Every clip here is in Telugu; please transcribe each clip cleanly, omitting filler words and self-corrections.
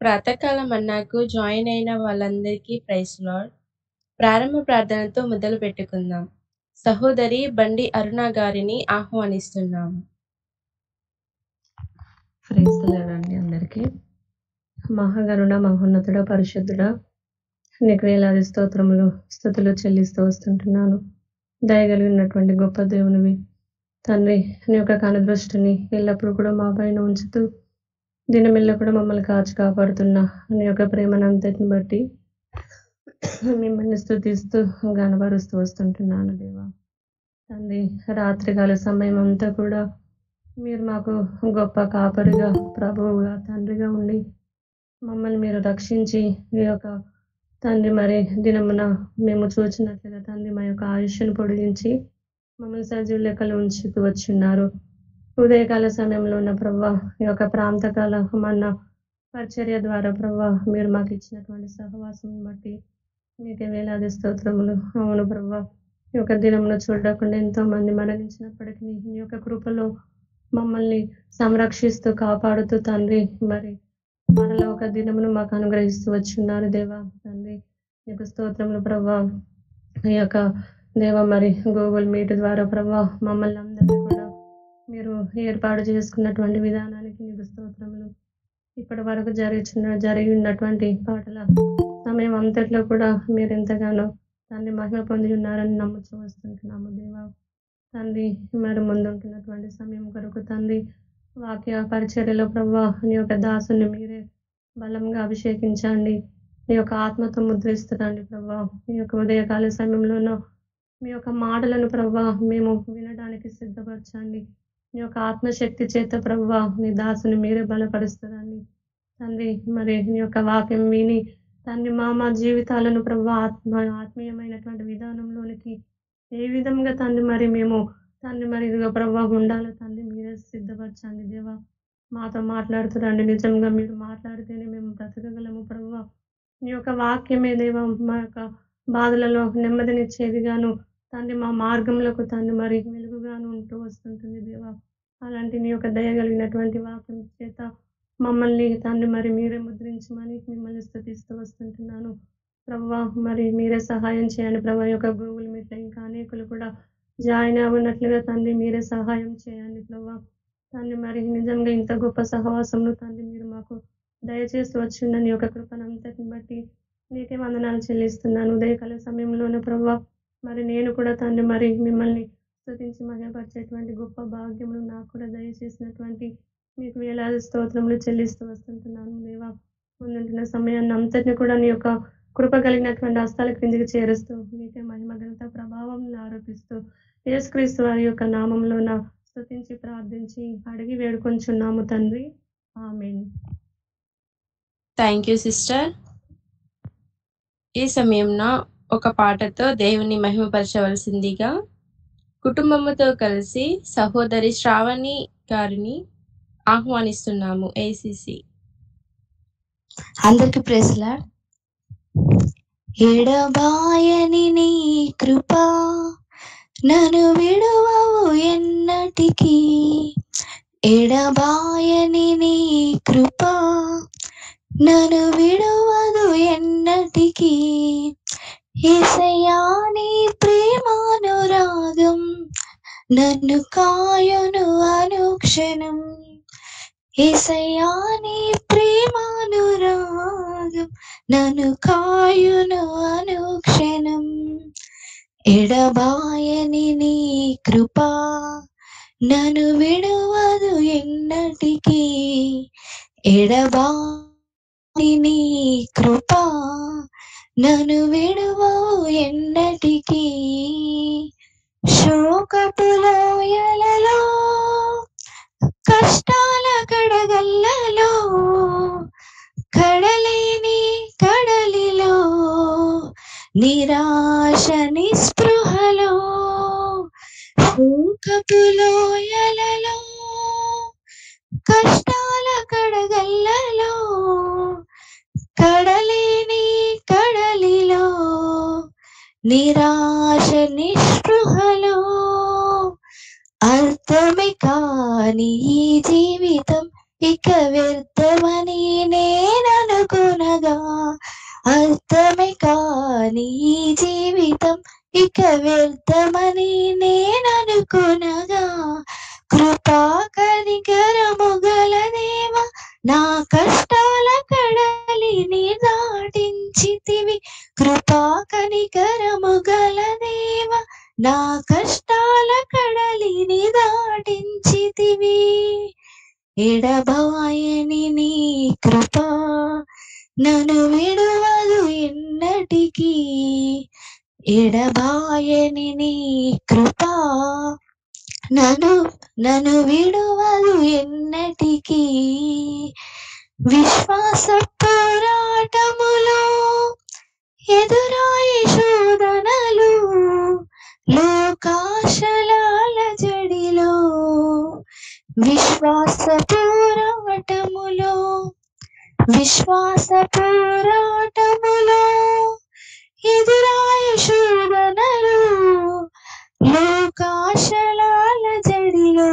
ప్రాతకాల మన్నాకు జాయిన్ అయిన వాళ్ళందరికీ ప్రైజ్ లార్డ్. ప్రారంభ ప్రార్థనతో మొదలు పెట్టుకుందాం. సహోదరి బండి అరుణ గారిని ఆహ్వానిస్తున్నాము. ప్రైజ్ ది లార్డ్ అండి అందరికీ. మహాగరుణ మహోన్నతుడ పరిశుద్ధుడ నీకు వేలాది స్తోత్రములు స్తుతులు చెల్లిస్తూ వస్తుంటున్నాను. దయగలిగినటువంటి గొప్ప దేవునివి తండ్రి, నీ యొక్క కనుదృష్టిని ఎల్లప్పుడూ కూడా మా పైన ఉంచుతూ దినమిల్ల కూడా మమ్మల్ని కాచి కాపాడుతున్న నీ యొక్క ప్రేమను అంతటిని బట్టి మిమ్మల్ని స్తుతిస్తూ గనపరుస్తూ వస్తుంటున్నాను దేవా. తండ్రి, రాత్రికాల సమయం అంతా కూడా మీరు మాకు గొప్ప కాపరిగా ప్రభువుగా తండ్రిగా ఉండి మమ్మల్ని మీరు రక్షించి ఈ యొక్క తండ్రి మరి దినమున మేము చూచినట్లుగా తండ్రి మా యొక్క ఆయుష్ను పొడిగించి మమ్మల్ని సజీవ లెక్కలు ఉంచుతూ వచ్చున్నారు. ఉదయకాల సమయంలో ఉన్న ప్రవ్వా ఈ యొక్క ప్రాంతకాల మన పరిచర్య ద్వారా ప్రవ్వా మీరు మాకు ఇచ్చినటువంటి సహవాసం బట్టి మీకే వేలాది స్తోత్రములు. అవును ప్రవ్వా, ఈ యొక్క దినమును చూడకుండా ఎంతో మంది మరణించినప్పటికీ నీ యొక్క కృపలో మమ్మల్ని సంరక్షిస్తూ కాపాడుతూ తండ్రి మరి మరలా ఒక దినమును మాకు అనుగ్రహిస్తూ వచ్చున్నారు దేవా. తండ్రి నీకు స్తోత్రములు ప్రవ్వా. ఈ యొక్క దేవ మరి గూగుల్ మీట్ ద్వారా ప్రవ్వా మమ్మల్ని అందరినీ కూడా మీరు ఏర్పాటు చేసుకున్నటువంటి విధానానికి నీకు స్తోత్రములు. ఇప్పటి వరకు జరిగి ఉన్నటువంటి పాటల సమయం అంతట్లో కూడా మీరు ఎంతగానో తండ్రి మహిమ పొంది ఉన్నారని నమ్ముతూ వస్తుంటున్నాము దేవా. తండ్రి మరి ముందుంటున్నటువంటి సమయం కొరకు తండ్రి వాక్య పరిచర్యలో ప్రవ్వా నీ యొక్క దాసుని మీరే బలంగా అభిషేకించండి. నీ యొక్క ఆత్మతో ముద్రిస్తుందండి ప్రవ్వా. నీ యొక్క ఉదయకాల సమయంలోనూ మీ యొక్క మాటలను ప్రవ్వా మేము వినడానికి సిద్ధపరచండి. నీ యొక్క ఆత్మశక్తి చేత ప్రవ్వా నీ దాసుని మీరే బలపరుస్తారండి తండ్రి. మరి నీ యొక్క వాక్యం విని తండ్రి మా జీవితాలను ప్రవ్వా ఆత్మీయమైనటువంటి విధానంలోనికి ఏ విధంగా తండ్రి మరి మేము తండ్రి మరి ఇదిగో ప్రవ్వా ఉండాలో తండ్రి మీరే సిద్ధపరచండి దేవా. మాతో మాట్లాడుతురండి. నిజంగా మీరు మాట్లాడితేనే మేము బ్రతకగలము ప్రవ్వా. నీ యొక్క వాక్యమే దేవా మా యొక్క బాధలలో నెమ్మదినిచ్చేదిగాను తండ్రి మా మార్గంలోకి తండ్రి మరి వెలుగుగాను ఉంటూ వస్తుంటుంది దేవా. అలాంటి నీ యొక్క దయగలిగినటువంటి వాక్యం చేత మమ్మల్ని తండ్రి మరి మీరే ముద్రించమని మిమ్మల్ని స్తుతిస్తూ వస్తుంటున్నాను ప్రవ్వా. మరి మీరే సహాయం చేయండి ప్రభా. యొక్క గూగుల్ మీట్లో ఇంకా అనేకులు కూడా జాయిన్ అవ్వనట్లుగా తండ్రి మీరే సహాయం చేయండి ప్రభా. తండ్రి మరి నిజంగా ఇంత గొప్ప సహవాసంలో తండ్రి మీరు మాకు దయచేసి వచ్చిందని యొక్క కృపను అంతటిని బట్టి నీకే వందనాలు చెల్లిస్తున్నాను. ఉదయకాల సమయంలోనే ప్రభా మరి నేను కూడా తండ్రి మరి మిమ్మల్ని స్తుతించి మహిమపరిచేటువంటి గొప్ప భాగ్యములు నాకు కూడా దయచేసినటువంటి మీకు వేలాది స్తోత్రములు చెల్లిస్తూ వస్తుంటున్నాను దేవా. ముందుంటున్న సమయాన్ని అంతటిని కూడా నీ యొక్క కృప కలిగినటువంటి హస్తాల క్రిందికి చేరుస్తూ నీకే మహిమ ఘనత ప్రభావం ఆరోపిస్తూ యేసుక్రీస్తు వారి యొక్క నామంలో నా స్తుతించి ప్రార్థించి అడిగి వేడుకొంచున్నాము తండ్రి, ఆమేన్. Thank you sister. ఈ సమయంలో ఒక పాటతో దేవుని మహిమపరచవలసిందిగా కుటుంబముతో కలిసి సహోదరి శ్రావణి గారిని ఆహ్వానిస్తున్నాము. ఏసీసీ అందరికి ప్రైజ్ లార్డ్. ఎడబాయని నీ కృప నన్ను విడువవు ఎన్నటికీ, ఎడబాయని నీ కృప నన్ను విడువదు ఎన్నటికీ. యేసయ్యా నీ ప్రేమానురాగం నన్ను కాయును అనుక్షణం. యేసయ్యా నీ ప్రేమానురాగం నన్ను కాయును అనుక్షణం. ఎడబాయని నీ కృప నన్ను విడువదు ఎన్నటికీ, ఎడబాయని నీ కృప నన్ను విడువవు ఎన్నటికీ. శోకపు లోయలలో కష్టాల కడగల్లలో కడలేని కడలిలో నిరాశ నిస్పృహలో, శోకపు లోయలలో కష్టాల కడగల్లలో కడలేని కడలిలో నిరాశ నిస్పృహలో అర్థమే కాని ఈ జీవితం ఇక వ్యర్థమని నేననుకునగా అర్థమే కాని ఈ జీవితం ఇక వ్యర్థమని నేననుకునగా కృపా కనికరము గల దేవ నా కష్టాల కడలిని దాటించితివి కృపా కనికరము గల దేవ నా కష్టాల కడలిని దాటించితివి ఎడబాయని నీ కృపా నన్ను విడువదు ఎన్నటికీ ఎడబాయని నీ కృపా నన్ను విడువదు ఎన్నటికీ విశ్వాస పోరాటములో ఎదురాయి శోధనలు లోకాశలాల జడిలో విశ్వాస పోరాటములో ఎదురాయి శోధనలు లోకాశలాల జడిలో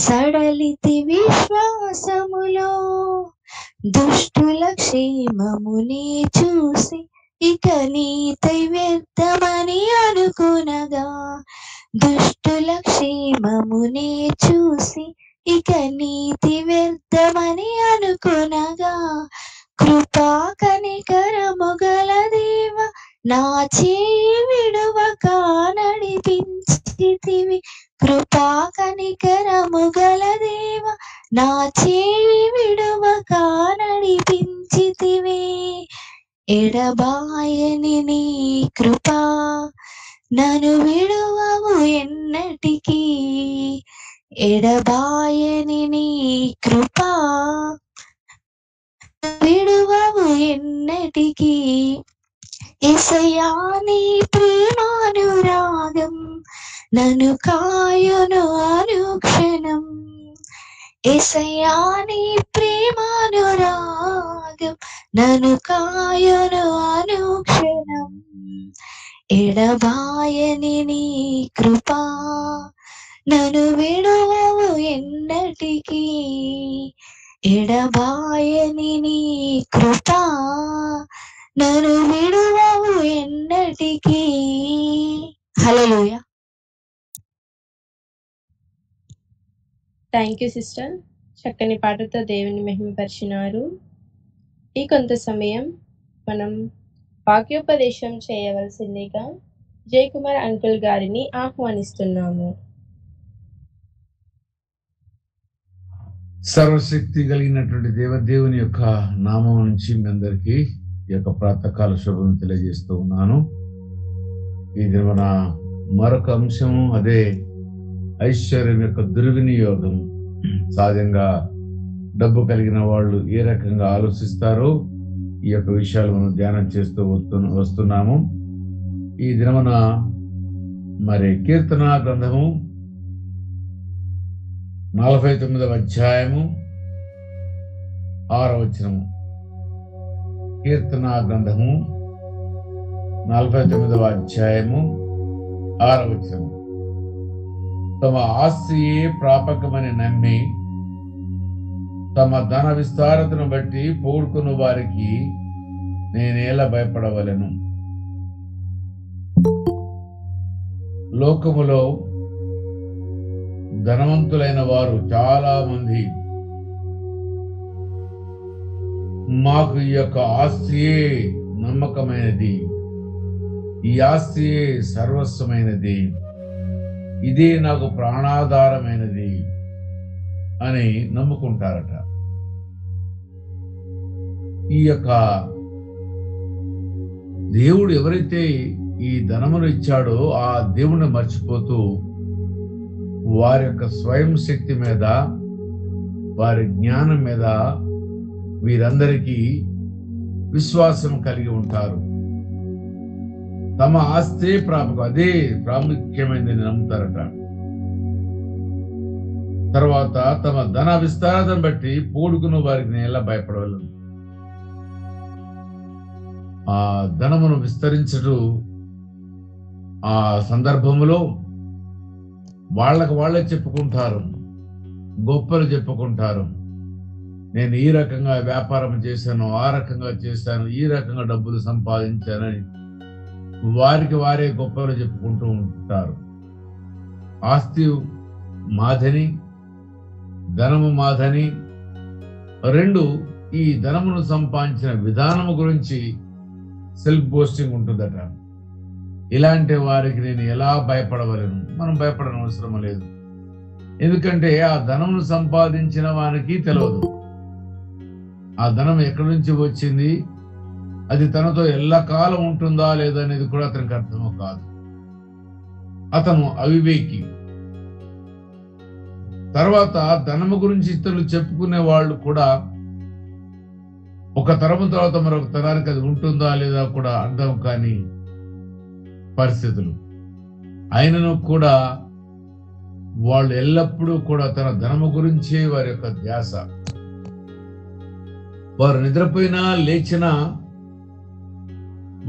సడలితి విశ్వాసములో దుష్టుల క్షేమముని చూసి ఇక నీతై వ్యర్థమని అనుకునగా దుష్టుల క్షేమముని చూసి ఇక నీతి వ్యర్థమని అనుకునగా కృపా కనికరము గల దేవ నా చేయి విడువక నడిపించితివి కృపా కనికరము గల దేవ నా చేయి విడువక నడిపించితివి ఎడబాయని నీ కృపా నన్ను విడువవు ఎన్నటికీ ఎడబాయని నీ కృపా విడువవు ఎన్నటికీ యేసయ్యా నీ ప్రేమానురాగం నన్ను కాయును అనుక్షణం యేసయ్యా నీ ప్రేమానురాగం నన్ను కాయును అనుక్షణం ఎడబాయని నీ కృపా నన్ను విడువవు ఎన్నటికీ ఎడబాయని నీ కృపా నన్ను విడువవు ఎన్నటికీ హల్లెలూయా. Thank you sister. చక్కని పాటతో దేవుని మహిమపరిచినారు. ఈ కొంత సమయం మనం వాక్యోపదేశం చేయవలసిందిగా జయకుమార్ అంకుల్ గారిని ఆహ్వానిస్తున్నాము. సర్వశక్తి కలిగినటువంటి దేవుని యొక్క నామం నుంచి మీ అందరికీ ఈ యొక్క ప్రాతకాల శుభం తెలియజేస్తూ ఉన్నాను. ఈ దిన మరొక అంశము అదే ఐశ్వర్యం యొక్క దుర్వినియోగం. సహజంగా డబ్బు కలిగిన వాళ్ళు ఏ రకంగా ఆలోచిస్తారో ఈ యొక్క విషయాలు మనం ధ్యానం చేస్తూ వస్తున్నాము. ఈ దినమున మరి కీర్తన గ్రంథము 49వ అధ్యాయము 6వ వచనము. కీర్తన గ్రంథము 49వ అధ్యాయము 6వ వచనము. తమ ఆస్తియే ప్రాపకమని నమ్మి తమ ధన విస్తారతను బట్టి పోడుకున్న వారికి నేనేలా భయపడవలెను. లోకములో ధనవంతులైన వారు చాలా మంది మాకు ఈ యొక్క ఆస్తియే నమ్మకమైనది, ఈ ఆస్తియే సర్వస్వమైనది, ఇదే నాకు ప్రాణాధారమైనది అని నమ్ముకుంటారట. ఈ యొక్క దేవుడు ఎవరైతే ఈ ధనమును ఇచ్చాడో ఆ దేవుణ్ణి మర్చిపోతూ వారి యొక్క స్వయం శక్తి మీద, వారి జ్ఞానం మీద వీరందరికీ విశ్వాసం కలిగి ఉంటారు. తమ ఆస్తే అదే ప్రాముఖ్యమైనది నమ్ముతారట. తర్వాత తమ ధన విస్తారతను బట్టి పోడుకున్న వారికి నేను ఎలా భయపడవలను. ఆ ధనమును విస్తరించడు ఆ సందర్భములో వాళ్ళకు వాళ్ళే చెప్పుకుంటారు, గొప్పలు చెప్పుకుంటారు. నేను ఈ రకంగా వ్యాపారం చేశాను, ఆ రకంగా చేశాను, ఈ రకంగా డబ్బులు సంపాదించానని వారికి వారే గొప్పలు చెప్పుకుంటూ ఉంటారు. ఆస్తి మాధని, ధనము మాధని, రెండు ఈ ధనమును సంపాదించిన విధానము గురించి సెల్ఫ్ బోస్టింగ్ ఉంటుందట. ఇలాంటి వారికి నేను ఎలా భయపడవలను? మనం భయపడని అవసరం లేదు. ఎందుకంటే ఆ ధనమును సంపాదించిన వానికి తెలియదు ఆ ధనం ఎక్కడి నుంచి వచ్చింది, అది తనతో ఎల్లకాలం ఉంటుందా లేదా అనేది కూడా అతనికి అర్థమో కాదు. అతను అవివేకి. తర్వాత ధనము గురించి ఇతరులు చెప్పుకునే వాళ్ళు కూడా ఒక తరము తర్వాత మరొక తరానికి అది ఉంటుందా లేదా కూడా అర్థం కాని పరిస్థితులు. అయినను కూడా వాళ్ళు ఎల్లప్పుడూ కూడా తన ధనము గురించే వారి యొక్క ధ్యాస. వారు నిద్రపోయినా లేచినా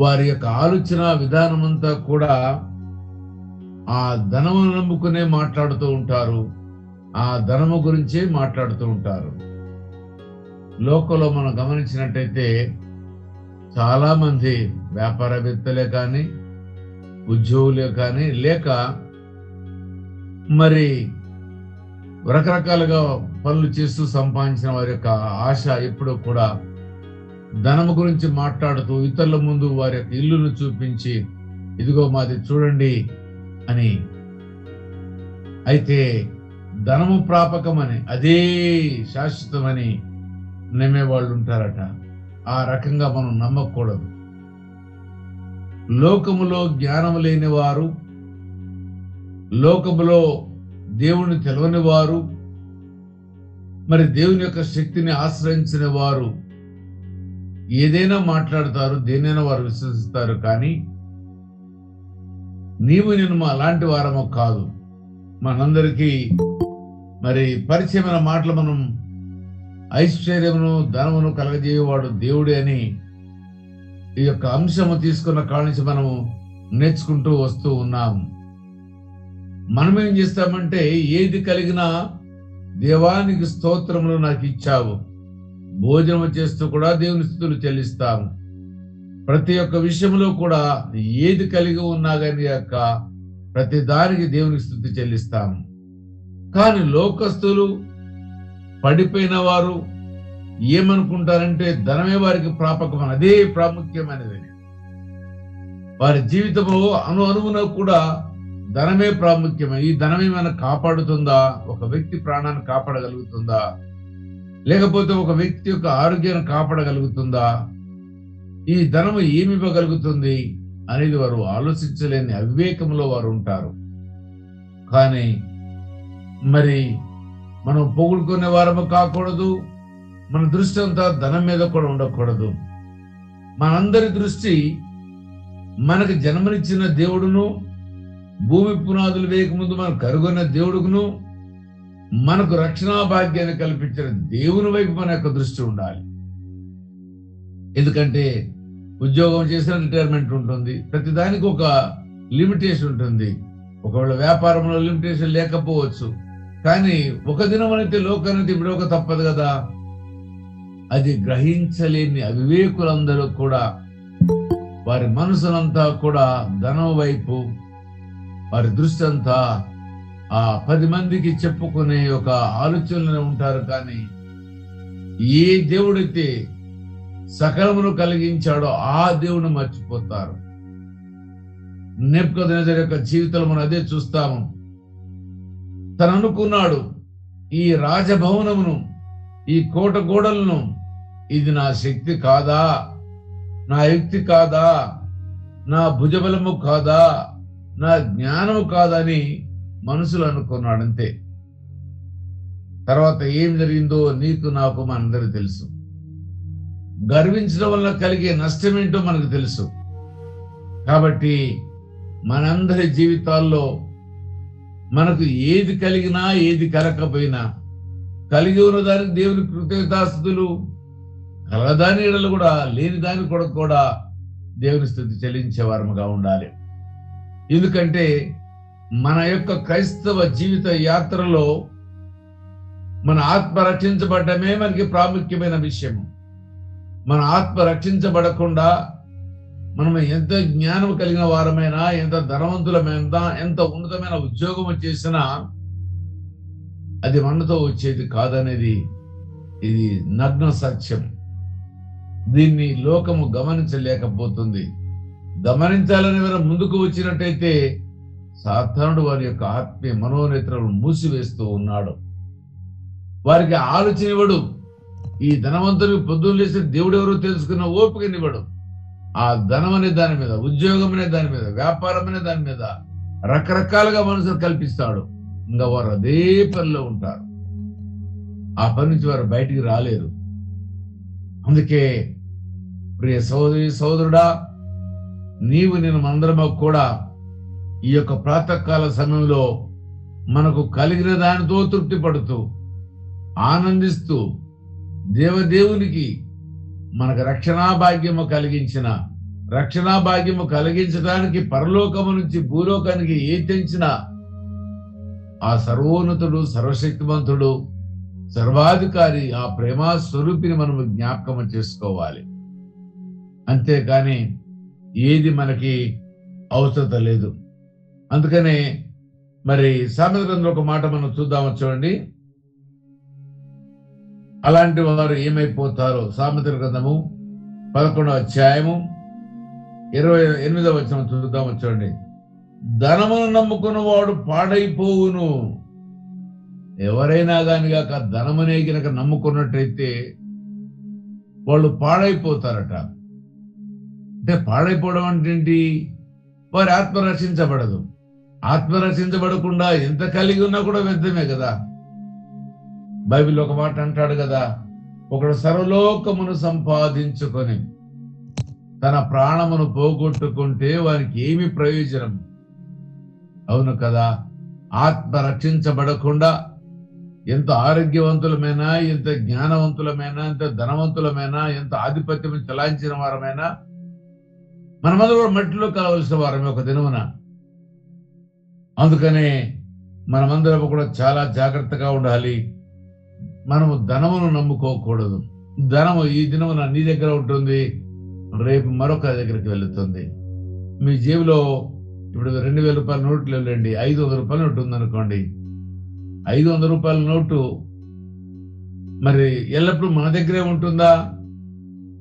వారి యొక్క ఆలోచన విధానం అంతా కూడా ఆ ధనమును నమ్ముకునే మాట్లాడుతూ ఉంటారు, ఆ ధనము గురించే మాట్లాడుతూ ఉంటారు. లోకంలో మనం గమనించినట్టయితే చాలా మంది వ్యాపారవేత్తలే కానీ, ఉద్యోగులే కానీ, లేక మరి రకరకాలుగా పనులు చేస్తూ సంపాదించిన వారి యొక్క ఆశ ఎప్పుడూ కూడా ధనము గురించి మాట్లాడుతూ ఇతరుల ముందు వారి యొక్క ఇల్లును చూపించి, ఇదిగో మాది చూడండి అని. అయితే ధనము ప్రాపకమని, అదే శాశ్వతమని నమ్మే వాళ్ళు ఉంటారట. ఆ రకంగా మనం నమ్మకూడదు. లోకములో జ్ఞానం లేని వారు, లోకములో దేవుని తెలవని వారు, మరి దేవుని యొక్క శక్తిని ఆశ్రయించిన వారు ఏదైనా మాట్లాడతారు, దేనైనా వారు విశ్వసిస్తారు. కానీ నీవు నేను అలాంటి వారము కాదు. మనందరికీ మరి పరిచయమైన మాటలు మనం ఐశ్వర్యమును ధనమును కలగజేయవాడు దేవుడే అని ఈ యొక్క అంశము తీసుకున్న కాడి నుంచి మనము నేర్చుకుంటూ వస్తూ ఉన్నాము. మనం ఏం చేస్తామంటే ఏది కలిగినా దేవానికి స్తోత్రములు నాకు ఇచ్చావు, భోజనం చేస్తూ కూడా దేవుని స్తుతులు చెల్లిస్తాము. ప్రతి ఒక్క విషయంలో కూడా ఏది కలిగి ఉన్నా కానీ యొక్క ప్రతి దానికి దేవునికి స్తుతి చెల్లిస్తాము. కానీ లోకస్తులు, పడిపోయిన వారు ఏమనుకుంటారంటే ధనమే వారికి ప్రాపకమని, అదే ప్రాముఖ్యమైనది. వారి జీవితంలో అణువున కూడా ధనమే ప్రాముఖ్యమే. ఈ ధనమే మనకు కాపాడుతుందా? ఒక వ్యక్తి ప్రాణాన్ని కాపాడగలుగుతుందా? లేకపోతే ఒక వ్యక్తి యొక్క ఆరోగ్యాన్ని కాపాడగలుగుతుందా? ఈ ధనము ఏమి ఇవ్వగలుగుతుంది అనేది వారు ఆలోచించలేని అవివేకంలో వారు ఉంటారు. కానీ మరి మనం పొగుడుకునే వారము కాకూడదు. మన దృష్టి అంతా ధనం మీద కూడా ఉండకూడదు. మనందరి దృష్టి మనకు జన్మనిచ్చిన దేవుడును, భూమి పునాదులు వేయకముందు మనకు కరుగొన్న దేవుడును, మనకు రక్షణా భాగ్యాన్ని కల్పించిన దేవుని వైపు మన యొక్క దృష్టి ఉండాలి. ఎందుకంటే ఉద్యోగం చేసిన రిటైర్మెంట్ ఉంటుంది, ప్రతిదానికి ఒక లిమిటేషన్ ఉంటుంది. ఒకవేళ వ్యాపారంలో లిమిటేషన్ లేకపోవచ్చు, కానీ ఒక దినం అయితే లోకానికి విడవక తప్పదు కదా. అది గ్రహించలేని అవివేకులందరూ కూడా వారి మనసునంతా కూడా ధనం వైపు, వారి దృష్టి అంతా ఆ 10 మందికి చెప్పుకునే ఒక ఆలోచనలో ఉంటారు. కానీ ఏ దేవుడైతే సకలమును కలిగించాడో ఆ దేవుని మర్చిపోతారు. నెబుకద్నెజరు యొక్క జీవితంలో మనం అదే చూస్తాము. తను అనుకున్నాడు, ఈ రాజభవనమును, ఈ కోట గోడలను, ఇది నా శక్తి కాదా, నా యుక్తి కాదా, నా భుజబలము కాదా, నా జ్ఞానము కాదని మనసులో అనుకున్నాడు. అంతే. తర్వాత ఏం జరిగిందో నీకు నాకు మనందరూ తెలుసు. గర్వించడం వల్ల కలిగే నష్టం ఏంటో మనకు తెలుసు. కాబట్టి మనందరి జీవితాల్లో మనకు ఏది కలిగినా ఏది కలగకపోయినా, కలిగి ఉన్న దానికి దేవుని కృతజ్ఞతాస్తుతులు, కలదాని ఎడలు కూడా లేని దాని కూడా దేవుని స్తుతి చెల్లించే వారముగా ఉండాలి. ఎందుకంటే మన యొక్క క్రైస్తవ జీవిత యాత్రలో మన ఆత్మ రక్షించబడమే మనకి ప్రాముఖ్యమైన విషయము. మన ఆత్మ రక్షించబడకుండా మనం ఎంత జ్ఞానం కలిగిన వారమైనా, ఎంత ధనవంతులమైనా, ఎంత ఉన్నతమైన ఉద్యోగం చేసినా అది మనతో వచ్చేది కాదనేది ఇది నగ్న సత్యం. దీన్ని లోకము గమనించలేకపోతుంది. గమనించాలని వారు ముందుకు వచ్చినట్టయితే సాతానుడు వారి యొక్క ఆత్మీయ మనోనేత్రాలను మూసివేస్తూ ఉన్నాడు. వారికి ఆలోచన ఇవ్వడు. ఈ ధనవంతుడికి పొద్దున్న లేసి దేవుడు ఎవరో తెలుసుకున్న ఓపికనివ్వడు. ఆ ధనం అనే దాని మీద, ఉద్యోగం అనే దాని మీద, వ్యాపారం అనే దాని మీద రకరకాలుగా మనసులు కల్పిస్తాడు. ఇంకా వారు అదే పనిలో ఉంటారు. ఆ పని నుంచి వారు బయటికి రాలేరు. అందుకే ప్రియ సోదరి సోదరుడా, నీవు నేను మనందరము కూడా ఈ యొక్క ప్రాతకాల సమయంలో మనకు కలిగిన దానితో తృప్తి పడుతూ ఆనందిస్తూ దేవదేవునికి మనకు రక్షణా భాగ్యము కలిగించడానికి పరలోకము నుంచి భూలోకానికి ఏ తెంచిన ఆ సర్వోన్నతుడు, సర్వశక్తివంతుడు, సర్వాధికారి, ఆ ప్రేమ స్వరూపిని మనము జ్ఞాపకం చేసుకోవాలి. అంతేకాని ఏది మనకి అవసరం లేదు. అందుకనే మరి సామెత గ్రంథంలో ఒక మాట మనం చూద్దాము, చూడండి. అలాంటి వారు ఏమైపోతారో సామెత గ్రంథము 11వ అధ్యాయము 28వ వచనం చూద్దాము, చూడండి. ధనమును నమ్ముకున్న వాడు పాడైపోవును. ఎవరైనా కాని కాక ధనమునే గనక నమ్ముకున్నట్టయితే వాళ్ళు పాడైపోతారట. అంటే పాడైపోవడం అంటే ఏంటి? వారి ఆత్మ రక్షించబడదు. ఆత్మ రక్షించబడకుండా ఎంత కలిగి ఉన్నా కూడా వ్యర్థమే కదా. బైబిల్ ఒక మాట అంటాడు కదా, ఒకడు సర్వలోకమును సంపాదించుకొని తన ప్రాణమును పోగొట్టుకుంటే వారికి ఏమి ప్రయోజనం? అవును కదా. ఆత్మ రక్షించబడకుండా ఎంత ఆరోగ్యవంతులమైనా, ఎంత జ్ఞానవంతులమైనా, ఎంత ధనవంతులమైనా, ఎంత ఆధిపత్యం చలాయించిన వారమైనా మనమందరూ కూడా మట్టిలో కావలసిన వారమే ఒక దినమున. అందుకనే మనమందరం కూడా చాలా జాగ్రత్తగా ఉండాలి. మనము ధనమును నమ్ముకోకూడదు. ధనము ఈ దినమున నీ దగ్గర ఉంటుంది, రేపు మరొక దగ్గరికి వెళుతుంది. మీ జేబులో ఇప్పుడు 2000 రూపాయల నోట్లు వెళ్ళండి, 500 రూపాయల నోటు ఉందనుకోండి. 500 రూపాయల నోటు మరి ఎల్లప్పుడూ మన దగ్గరే ఉంటుందా?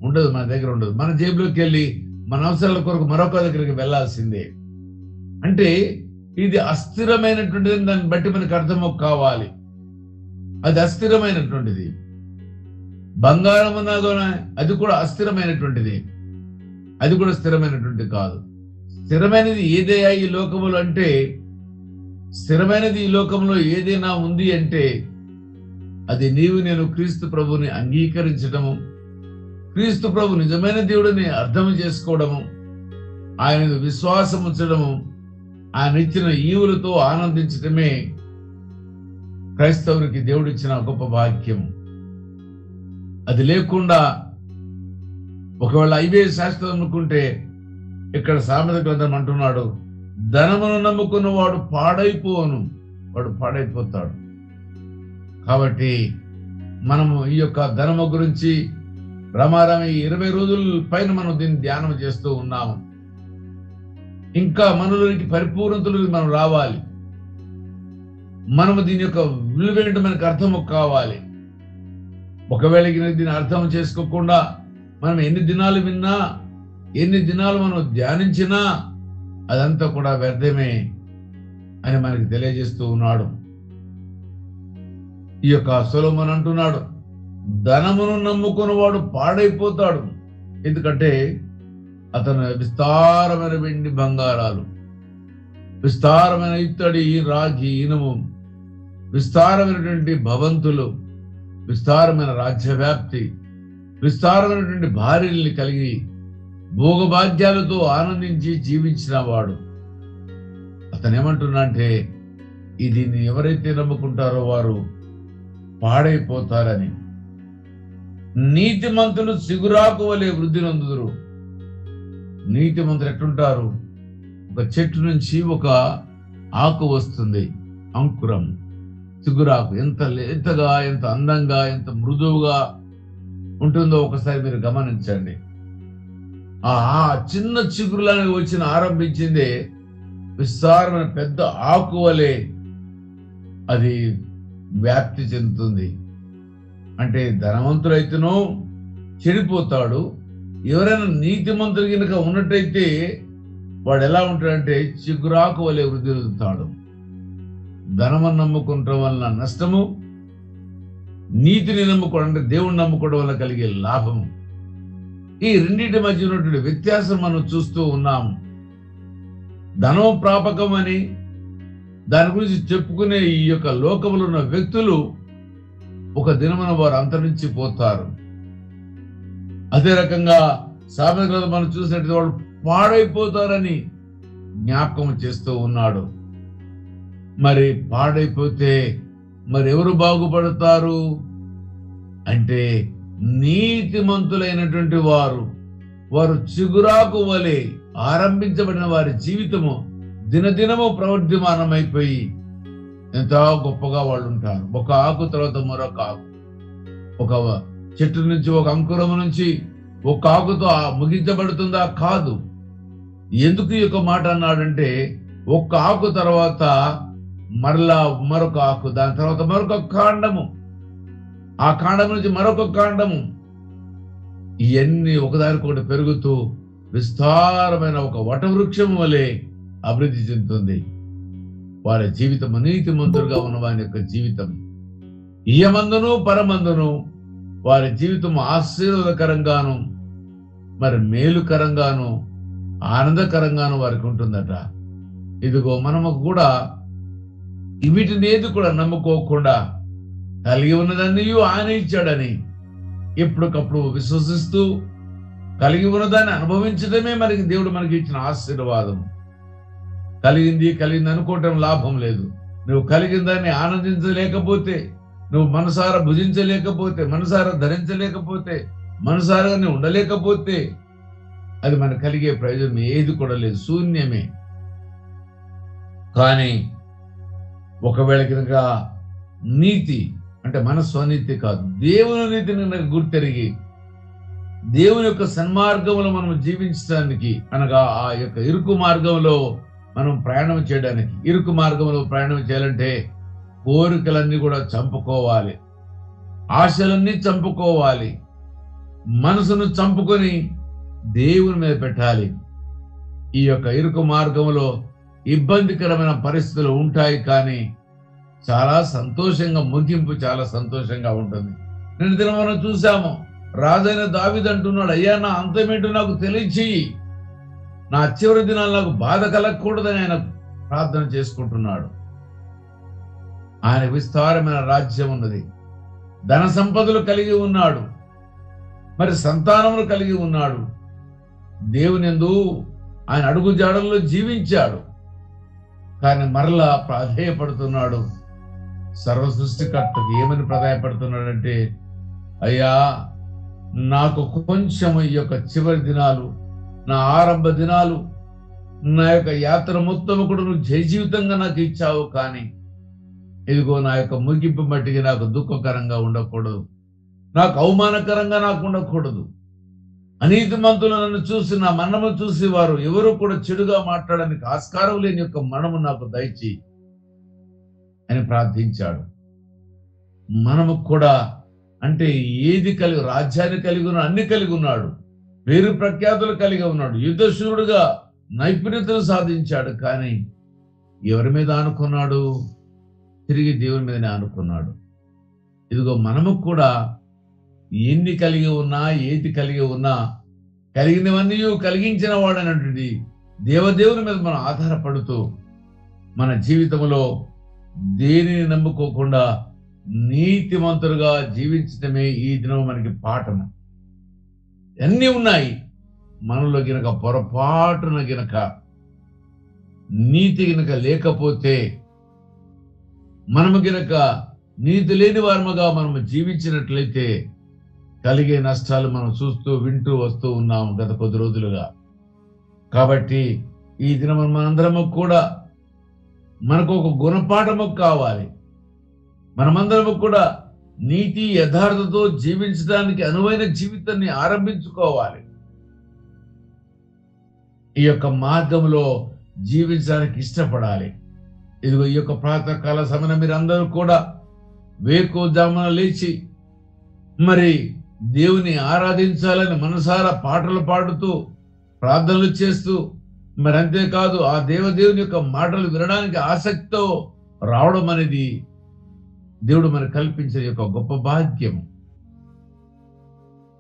ఉండదు, మన దగ్గర ఉండదు. మన జేబులోకి వెళ్ళి మన అవసరాల కొరకు మరొక దగ్గరికి వెళ్లాల్సిందే. అంటే ఇది అస్థిరమైనటువంటిది. దాన్ని బట్టి మనకు అర్థం కావాలి. అది అస్థిరమైనటువంటిది. బంగారం అన్నా కూడా అది కూడా అస్థిరమైనటువంటిది. అది కూడా స్థిరమైనటువంటిది కాదు. స్థిరమైనది ఏదైనా ఈ లోకములు అంటే, స్థిరమైనది ఈ లోకంలో ఏదైనా ఉంది అంటే అది నీవు నేను క్రీస్తు ప్రభుని అంగీకరించడము, క్రీస్తు ప్రభు నిజమైన దేవుడిని అర్థం చేసుకోవడము, ఆయన విశ్వాసం ఉంచడము, ఆయన ఇచ్చిన ఈవులతో ఆనందించడమే క్రైస్తవునికి దేవుడిచ్చిన గొప్ప భాగ్యం. అది లేకుండా ఒకవేళ ఇవే శాస్త్రం అనుకుంటే, ఇక్కడ సామెత గ్రంథం అంటున్నాడు, ధనమును నమ్ముకున్న వాడు పాడైపోతాడు. కాబట్టి మనము ఈ యొక్క ధనము గురించి రమారమి 20 రోజుల పైన మనం దీన్ని ధ్యానం చేస్తూ ఉన్నాము. ఇంకా మనలోనికి పరిపూర్ణతలోకి మనం రావాలి. మనము దీని యొక్క విలువేంటో మనకు అర్థం కావాలి. ఒకవేళ దీన్ని అర్థం చేసుకోకుండా మనం ఎన్ని దినాలు విన్నా, ఎన్ని దినాలు మనం ధ్యానించినా అదంతా కూడా వ్యర్థమే అని మనకి తెలియజేస్తూ ఉన్నాడు. ఈ యొక్క సొలొమోను అంటున్నాడు, ధనమును నమ్ముకున్న వాడు పాడైపోతాడు. ఎందుకంటే అతను విస్తారమైన వెండి బంగారాలు, విస్తారమైన ఇత్తడి, రాగి, ఇనుము, విస్తారమైనటువంటి భవంతులు, విస్తారమైన రాజ్యవ్యాప్తి, విస్తారమైనటువంటి భార్యల్ని కలిగి భోగభాగ్యాలతో ఆనందించి జీవించిన వాడు. అతను ఏమంటున్నా అంటే, దీన్ని ఎవరైతే నమ్ముకుంటారో వారు పాడైపోతారని. నీతిమంతులు సిగురాకు వలె వృద్ధి నొందుదురు. నీతిమంతులు ఎట్లుంటారు? ఒక చెట్టు నుంచి ఒక ఆకు వస్తుంది, అంకురం. చిగురాకు ఎంత లేతగా, ఎంత అందంగా, ఎంత మృదువుగా ఉంటుందో ఒకసారి మీరు గమనించండి. ఆ చిన్న చిగురులాగా వచ్చిన ఆరంభించిందే విస్తారమైన పెద్ద ఆకు వలె అది వ్యాప్తి చెందుతుంది. అంటే ధనవంతుడైతేనో చెడిపోతాడు. ఎవరైనా నీతిమంతులు కనుక ఉన్నట్టయితే వాడు ఎలా ఉంటాడంటే చిగురాకు వలె వృద్ధి చెందుతాడు. ధనమును నమ్ముకోవటం వలన నష్టము, నీతిని నమ్ముకోవడం అంటే దేవుణ్ణి నమ్ముకోవడం వల్ల కలిగే లాభము, ఈ రెండింటి మధ్య ఉన్నటువంటి వ్యత్యాసం మనం చూస్తూ ఉన్నాము. ధనం ప్రాపకం అని దాని గురించి చెప్పుకునే ఈ యొక్క లోకములో ఉన్న వ్యక్తులు ఒక దినమున వారు అంతరించిపోతారు. అదే రకంగా సామెతల గ్రంథం మనం చూసినట్టు వాళ్ళు పాడైపోతారని జ్ఞాపకం చేస్తూ ఉన్నాడు. మరి పాడైపోతే మరి ఎవరు బాగుపడతారు అంటే నీతిమంతులైనటువంటి వారు చిగురాకు వలె ఆరంభించబడిన వారి జీవితము దినదినము ప్రవర్ధమానమైపోయి ఎంతో గొప్పగా వాళ్ళు ఉంటారు. ఒక ఆకు తర్వాత మరొక ఆకు, ఒక చెట్టు నుంచి ఒక అంకురము నుంచి ఒక ఆకుతో ముగించబడుతుందా? కాదు. ఎందుకు ఈ యొక్క మాట అన్నాడంటే ఒక్క ఆకు తర్వాత మరలా మరొక ఆకు, దాని తర్వాత మరొక కాండము, ఆ కాండం నుంచి మరొక కాండము, ఇవన్నీ ఒకదానికొకటి పెరుగుతూ విస్తారమైన ఒక వటవృక్షం వలె అభివృద్ధి చెందుతుంది. వారి జీవితం నీతిమంతులుగా ఉన్న వారి యొక్క జీవితం ఇయమందును పరమందును వారి జీవితం ఆశీర్వాదకరంగాను మరి మేలుకరంగాను ఆనందకరంగాను వారికి ఉంటుందట. ఇదిగో మనము కూడా వీటిని ఏది కూడా నమ్ముకోకుండా కలిగి ఉన్నదాన్ని ఆయన ఇచ్చాడని ఎప్పటికప్పుడు విశ్వసిస్తూ కలిగి ఉన్నదాన్ని అనుభవించడమే దేవుడు మనకి ఇచ్చిన ఆశీర్వాదం. కలిగింది అనుకోవటం లాభం లేదు. నువ్వు కలిగిన దాన్ని ఆనందించలేకపోతే, నువ్వు మనసారా భుజించలేకపోతే, మనసారా ధరించలేకపోతే, మనసారా ఉండలేకపోతే అది మనకు కలిగే ప్రయోజనం ఏది కూడా లేదు, శూన్యమే. కానీ ఒకవేళ కనుక నీతి అంటే మన స్వనీతి కాదు, దేవుని నీతిని కనుక గుర్తెరిగి దేవుని యొక్క సన్మార్గంలో మనం జీవించడానికి అనగా ఆ యొక్క ఇరుకు మార్గంలో మనం ప్రయాణం చేయడానికి, ఇరుకు మార్గంలో ప్రయాణం చేయాలంటే కోరికలన్నీ కూడా చంపుకోవాలి, ఆశలన్నీ చంపుకోవాలి, మనసును చంపుకొని దేవుని మీద పెట్టాలి. ఈ యొక్క ఇరుకు మార్గంలో ఇబ్బందికరమైన పరిస్థితులు ఉంటాయి, కానీ చాలా సంతోషంగా ముగింపు చాలా సంతోషంగా ఉంటుంది. నిన్న దినం మనం చూసాము, రాజైన దావీదు అంటున్నాడు, అయ్యా నా అంతమేంటో నాకు తెలియచేయి, నా చివరి దినాలు నాకు బాధ కలగకూడదని ఆయన ప్రార్థన చేసుకుంటున్నాడు. ఆయన విస్తారమైన రాజ్యం ఉన్నది, ధన సంపదలు కలిగి ఉన్నాడు, మరి సంతానములు కలిగి ఉన్నాడు. దేవుని యందు ఆయన అడుగు జాడల్లో జీవించాడు. కానీ మరలా ప్రాధేయపడుతున్నాడు సర్వ సృష్టికర్తకు. ఏమని ప్రాధేయపడుతున్నాడంటే, అయ్యా నాకు కొంచెం ఈ యొక్క చివరి దినాలు, నా ఆరంభ దినాలు, నా యొక్క యాత్ర మొత్తం కూడా నువ్వు జయ జీవితంగా నాకు ఇచ్చావు, కానీ ఇదిగో నా యొక్క ముగింపు మట్టికి నాకు దుఃఖకరంగా ఉండకూడదు, నాకు అవమానకరంగా నాకు ఉండకూడదు. అనీతిమంతులు నన్ను చూసి, నా మరణము చూసి వారు ఎవరు కూడా చెడుగా మాట్లాడడానికి ఆస్కారం లేని యొక్క మరణము నాకు దయచేయి అని ప్రార్థించాడు. మనము కూడా అంటే ఏది కలిగి, రాజ్యాన్ని కలిగి ఉన్నాడు, అన్ని కలిగి ఉన్నాడు, పేరు ప్రఖ్యాతులు కలిగి ఉన్నాడు, యుద్ధశూరుడుగా నైపుణ్యతను సాధించాడు. కానీ ఎవరి మీద ఆనుకున్నాడు? తిరిగి దేవుని మీదనే ఆనుకున్నాడు. ఇదిగో మనము కూడా ఎన్ని కలిగి ఉన్నా, ఏది కలిగి ఉన్నా, కలిగినవన్నీ కలిగించిన వాడైనటువంటి దేవదేవుని మీద మనం ఆధారపడుతూ మన జీవితంలో దేనిని నమ్ముకోకుండా నీతిమంతులుగా జీవించడమే ఈ దినం మనకి పాఠము. అన్నీ ఉన్నాయి, మనలో గినక పొరపాటున గినక నీతి గినక లేకపోతే, మనము గినక నీతి లేని వారముగా మనము జీవించినట్లయితే కలిగే నష్టాలు మనం చూస్తూ వింటూ వస్తూ ఉన్నాము గత కొద్ది రోజులుగా. కాబట్టి ఈ దినం మనందరము కూడా మనకు ఒక గుణపాఠము కావాలి. మనమందరము కూడా నీతి యథార్థతో జీవించడానికి అనువైన జీవితాన్ని ఆరంభించుకోవాలి. ఈ యొక్క మార్గంలో జీవించడానికి ఇష్టపడాలి. ఇదిగో ఈ యొక్క ప్రాతకాల సమయం మీరందరూ కూడా వేకువజామున లేచి మరి దేవుని ఆరాధించాలని మనసారా పాటలు పాడుతూ ప్రార్థనలు చేస్తూ, మరి అంతేకాదు ఆ దేవదేవుని యొక్క మాటలు వినడానికి ఆసక్తితో రావడం అనేది దేవుడు మనకు కల్పించే యొక్క గొప్ప భాగ్యం.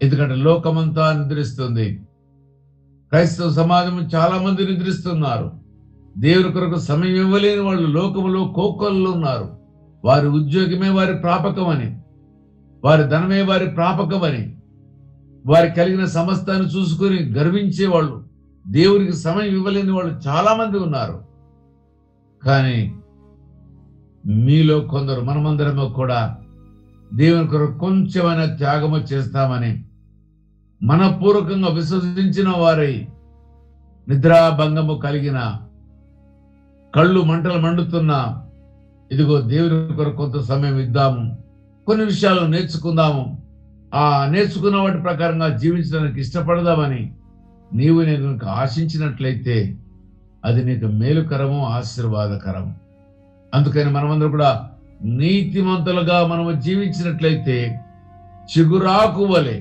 ఎందుకంటే లోకమంతా నిద్రిస్తుంది, క్రైస్తవ సమాజం చాలా మంది నిద్రిస్తున్నారు. దేవుని కొరకు సమయం ఇవ్వలేని వాళ్ళు లోకములో కోకొల్లో ఉన్నారు. వారి ఉద్యోగమే వారి ప్రాపకమని, వారి ధనమే వారి ప్రాపకమని, వారి కలిగిన సమస్తాన్ని చూసుకొని గర్వించేవాళ్ళు, దేవునికి సమయం ఇవ్వలేని వాళ్ళు చాలా మంది ఉన్నారు. కానీ మీలో కొందరు, మనమందరము కూడా దేవుని కొరకు కొంచెమైనా త్యాగము చేస్తామని మనపూర్వకంగా విశ్వసించిన వారై నిద్రాభంగము కలిగిన, కళ్ళు మంటలు మండుతున్నా, ఇదిగో దేవుని కొరకు కొంత సమయం ఇద్దాము, కొన్ని విషయాలు నేర్చుకుందాము, ఆ నేర్చుకున్న వాటి ప్రకారంగా జీవించడానికి ఇష్టపడదామని నీవు నేను ఆశించినట్లయితే అది నీకు మేలుకరము, ఆశీర్వాదకరం. అందుకని మనమందరం కూడా నీతిమంతులుగా మనము జీవించినట్లయితే చిగురాకు వలె,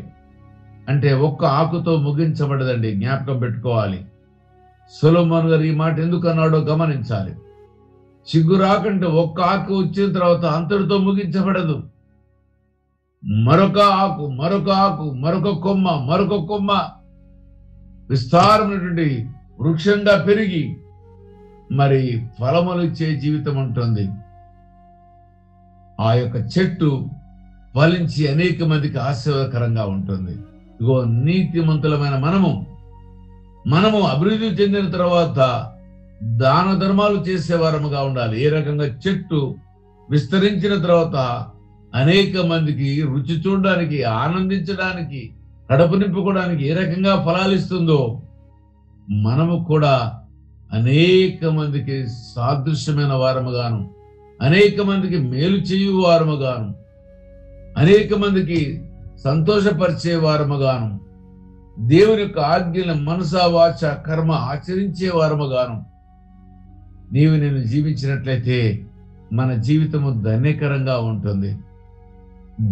అంటే ఒక్క ఆకుతో ముగించబడదండి, జ్ఞాపకం పెట్టుకోవాలి. సొలొమోను గారు ఈ మాట ఎందుకు అన్నాడో గమనించాలి. చిగురాకంటే ఒక్క ఆకు వచ్చిన తర్వాత అంతటితో ముగించబడదు. మరొక ఆకు, మరొక ఆకు, మరొక కొమ్మ, మరొక కొమ్మ విస్తారమైనటువంటి వృక్షంగా పెరిగి మరి ఫలములు ఇచ్చే జీవితం ఉంటుంది. ఆ యొక్క చెట్టు ఫలించి అనేక మందికి ఆశీర్వాదకరంగా ఉంటుంది. ఇగో నీతిమంతులమైన మనము అభివృద్ధి చెందిన తర్వాత దాన ధర్మాలు చేసేవారముగా ఉండాలి. ఏ రకంగా చెట్టు విస్తరించిన తర్వాత అనేక మందికి రుచి చూడడానికి, ఆనందించడానికి, కడుపు నింపుకోవడానికి ఏ రకంగా ఫలాలు ఇస్తుందో మనము కూడా అనేక మందికి సాదృశ్యమైన వారముగాను, అనేక మందికి మేలు చేయు వారముగాను, అనేక మందికి సంతోషపరిచే వారముగాను, దేవుని యొక్క ఆజ్ఞలను మనసా వాచ కర్మ ఆచరించే వారముగాను నీవు నేను జీవించినట్లయితే మన జీవితము ధన్యకరంగా ఉంటుంది.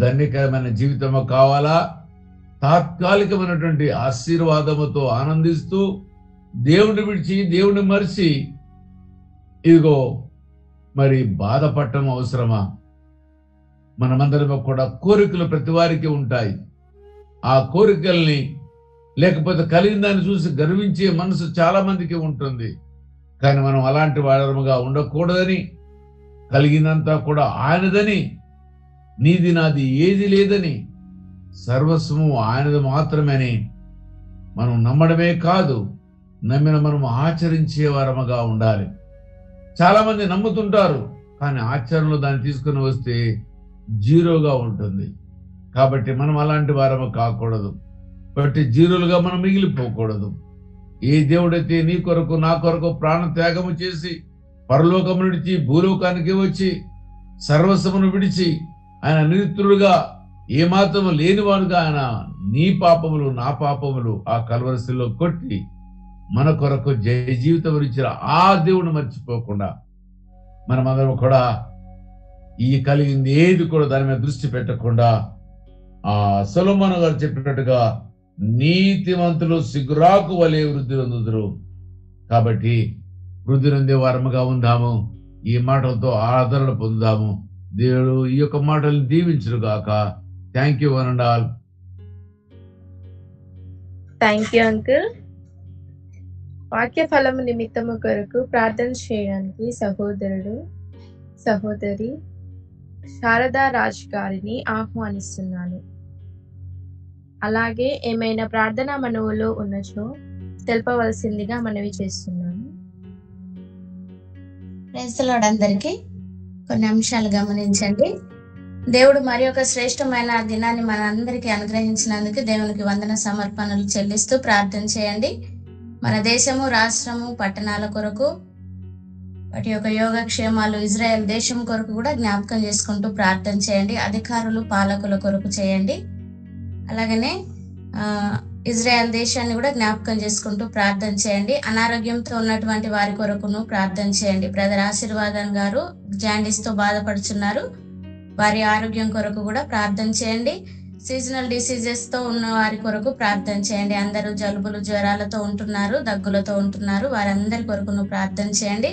ధన్యకరమైన జీవితము కావాలా? తాత్కాలికమైనటువంటి ఆశీర్వాదముతో ఆనందిస్తూ దేవుని విడిచి, దేవుని మరిచి ఇదిగో మరి బాధపడటం అవసరమా? మనమందరం కూడా కోరికలు ప్రతి వారికి ఉంటాయి. ఆ కోరికల్ని లేకపోతే కలిగిన దాన్ని చూసి గర్వించే మనసు చాలా మందికి ఉంటుంది. కానీ మనం అలాంటి వారముగా ఉండకూడదని, కలిగినంతా కూడా ఆయనదని, నీది నాది ఏది లేదని, సర్వస్వము ఆయనది మాత్రమేని మనం నమ్మడమే కాదు, నమ్మిన మనం ఆచరించే వారముగా ఉండాలి. చాలా మంది నమ్ముతుంటారు, కానీ ఆచరణలో దాన్ని తీసుకుని వస్తే జీరోగా ఉంటుంది. కాబట్టి మనం అలాంటి వారము కాకూడదు. కాబట్టి జీరోలుగా మనం మిగిలిపోకూడదు. ఏ దేవుడైతే నీ కొరకు నా కొరకు ప్రాణ త్యాగము చేసి పరలోకము విడిచి భూలోకానికి వచ్చి సర్వస్వమును విడిచి ఆయన నిరుతుడుగా ఏమాత్రము లేనివాడుగా ఆయన నీ పాపములు నా పాపములు ఆ కల్వరిశిలో కొట్టి మన కొరకు జయ జీవితం ఇచ్చిన ఆ దేవుని మర్చిపోకుండా మనమందరం కూడా ఈ కలిగింది ఏది కూడా దాని మీద దృష్టి పెట్టకుండా ఆ సొలొమోను గారు చెప్పినట్టుగా నీతిమంతులు సిగురాకు వలె వృద్ధి పొందుదురు. కాబట్టి వృద్ధి నొందే వారముగా ఉందాము. ఈ మాటలతో ఆదరణ పొందుదాము. దేవుడు ఈ యొక్క మాటలను దీవించును గాక. Thank you one and all. Thank you uncle. వాక్య ఫలము నిమిత్తము కొరకు ప్రార్థన చేయడానికి సహోదరి శారదా రాజ్ గారిని ఆహ్వానిస్తున్నాను. అలాగే ఏమైనా ప్రార్థనా మనవులో ఉన్నచో తెలపవలసిందిగా మనవి చేస్తున్నాను. Praise the lord. అందరికీ కొన్ని అంశాలు గమనించండి. దేవుడు మరి ఒక శ్రేష్టమైన దినాన్ని మన అందరికీ అనుగ్రహించినందుకు దేవునికి వందన సమర్పణలు చెల్లిస్తూ ప్రార్థన చేయండి. మన దేశము, రాష్ట్రము, పట్టణాల కొరకు వాటి యొక్క యోగక్షేమాలు ఇజ్రాయెల్ దేశం కొరకు కూడా జ్ఞాపకం చేసుకుంటూ ప్రార్థన చేయండి. అధికారులు పాలకుల కొరకు చేయండి. అలాగనే ఇజ్రాయెల్ దేశాన్ని కూడా జ్ఞాపకం చేసుకుంటూ ప్రార్థన చేయండి. అనారోగ్యంతో ఉన్నటువంటి వారి కొరకును ప్రార్థన చేయండి. బ్రదర్ ఆశీర్వాదం గారు జాండీస్ తో బాధపడుచున్నారు, వారి ఆరోగ్యం కొరకు కూడా ప్రార్థన చేయండి. సీజనల్ డిసీజెస్ తో ఉన్న వారి కొరకు ప్రార్థన చేయండి. అందరూ జలుబులు జ్వరాలతో ఉంటున్నారు, దగ్గులతో ఉంటున్నారు, వారందరి కొరకును ప్రార్థన చేయండి.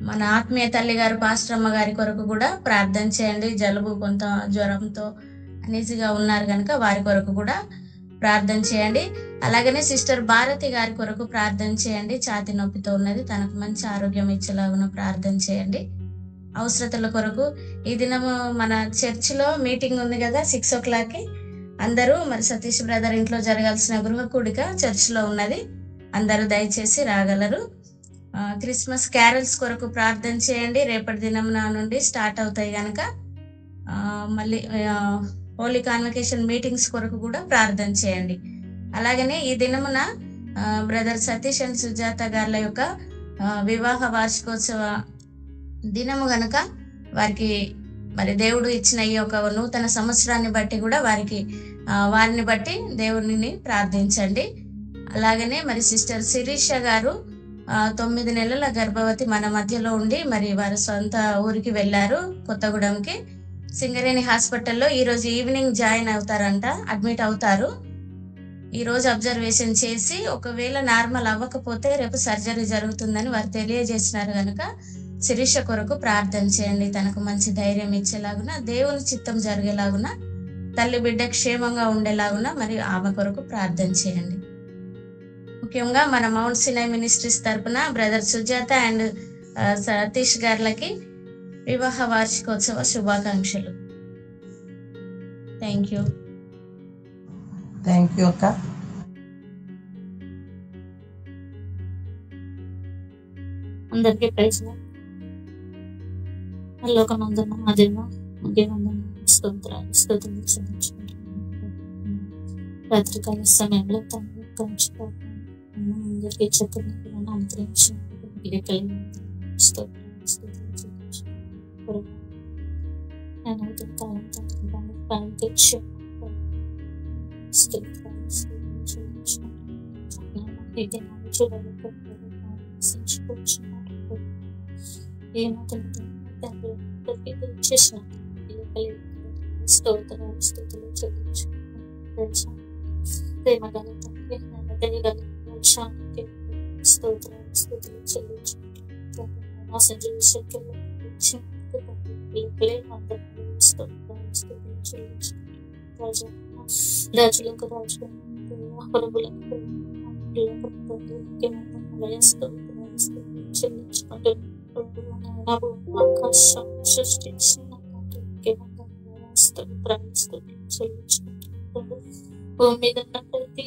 మన ఆత్మీయ తల్లి గారు పాస్టర్ అమ్మ గారి కొరకు కూడా ప్రార్థన చేయండి. జలుబు కొంత జ్వరంతో అనీజీగా ఉన్నారు కనుక వారి కొరకు కూడా ప్రార్థన చేయండి. అలాగనే సిస్టర్ భారతి గారి కొరకు ప్రార్థన చేయండి. ఛాతి నొప్పితో ఉన్నది, తనకు మంచి ఆరోగ్యం ఇచ్చేలాగా ప్రార్థన చేయండి. అవసరతల కొరకు ఈ దినము మన చర్చిలో మీటింగ్ ఉంది కదా 6 o'clock. అందరూ మరి సతీష్ బ్రదర్ ఇంట్లో జరగాల్సిన గృహ కూడిక చర్చిలో ఉన్నది, అందరూ దయచేసి రాగలరు. క్రిస్మస్ క్యారల్స్ కొరకు ప్రార్థన చేయండి. రేపటి దినం నుండి స్టార్ట్ అవుతాయి కనుక మళ్ళీ హోలీ కాన్వకేషన్ మీటింగ్స్ కొరకు కూడా ప్రార్థన చేయండి. అలాగనే ఈ దినమున బ్రదర్ సతీష్ అండ్ సుజాత గార్ల యొక్క వివాహ వార్షికోత్సవ దినము గనుక వారికి మరి దేవుడు ఇచ్చిన ఈ యొక్క నూతన సంవత్సరాన్ని బట్టి కూడా వారిని బట్టి దేవుడిని ప్రార్థించండి. అలాగనే మరి సిస్టర్ శిరీష గారు 9 నెలల గర్భవతి మన మధ్యలో ఉండి మరి వారి సొంత ఊరికి వెళ్ళారు, కొత్తగూడెంకి. సింగరేణి హాస్పిటల్లో ఈ రోజు ఈవినింగ్ జాయిన్ అవుతారంట, అడ్మిట్ అవుతారు. ఈ రోజు అబ్జర్వేషన్ చేసి ఒకవేళ నార్మల్ అవ్వకపోతే రేపు సర్జరీ జరుగుతుందని వారు తెలియజేసినారు కనుక శిరీష కొరకు ప్రార్థన చేయండి. తనకు మంచి ధైర్యం ఇచ్చేలాగున, దేవుని చిత్తం జరిగేలాగున, తల్లి బిడ్డ క్షేమంగా ఉండేలాగున మరి ఆమె కొరకు ప్రార్థన చేయండి. ముఖ్యంగా మన మౌంట్ సినై మినిస్ట్రీస్ తరపున బ్రదర్ సుజాత అండ్ సతీష్ గార్లకి వివాహ వార్షికోత్సవ శుభాకాంక్షలు. థ్యాంక్ యూ అక్క. అందరికీ ప్రైజ్ లోకమందున అదేమో స్తోత్రాలు రాత్రికాల సమయంలో అందరికీ చెప్పినట్టు రాజులకు రాజు ప్రభులకు ఆకాశం సృష్టించిన భూమి మీద ప్రతి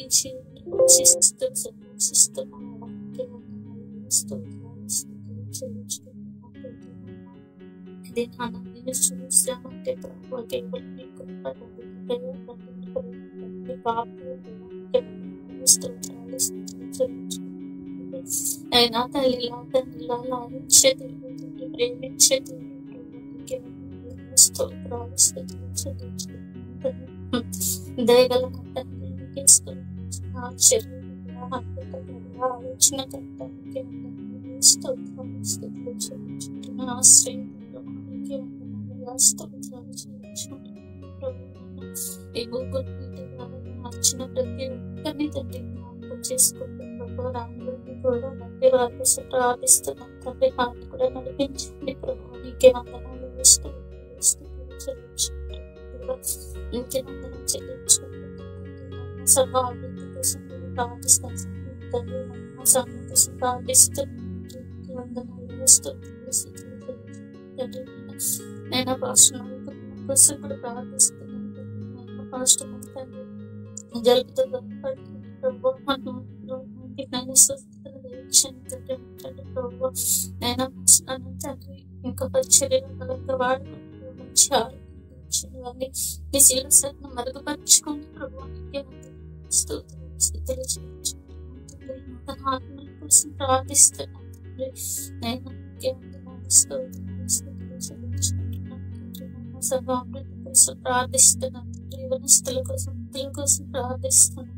చూసామంటే అయినా తల్లిలా తండ్రిలా లాలించే దేవుడిని ప్రేమించే దయగల తండ్రికి ఆలోచన ఈ ముగ్గురు మార్చిన ప్రతి ఒక్కరిని తండ్రి జ్ఞాపకం చేసుకుంటున్న రాముడిని కూడా నంది వారి ప్రార్థిస్తున్నాం తండ్రి. హార్ట్ కూడా నడిపించండి ప్రభు. నీకే వందనాలు ఇంకే వందనం చెల్లించుకుంటున్నాం. సర్వాభివృద్ధి కోసం ప్రార్థిస్తాను తండ్రి. సమయం కోసం ప్రార్థిస్తున్నాను. వందనాలు తండ్రి. నేను భాషణ కోసం కూడా ప్రార్థిస్తున్నాను. పాస్టర్ తండ్రి జలుబుతో బాధపడుతుంది ప్రభు. నేను తండ్రి ఇంకా పరిచర్యగా వాడుకుంటూ మంచి ఆరోగ్యం నీ శీలసత్ను మరుగుపరుచుకుని ప్రభు స్థితులు ఆత్మల కోసం ప్రార్థిస్తున్నాను. నేను సర్వాభివృద్ధి కోసం ప్రార్థిస్తున్నాను. జీవనస్తుల కోసం ప్రార్థిస్తున్నాను.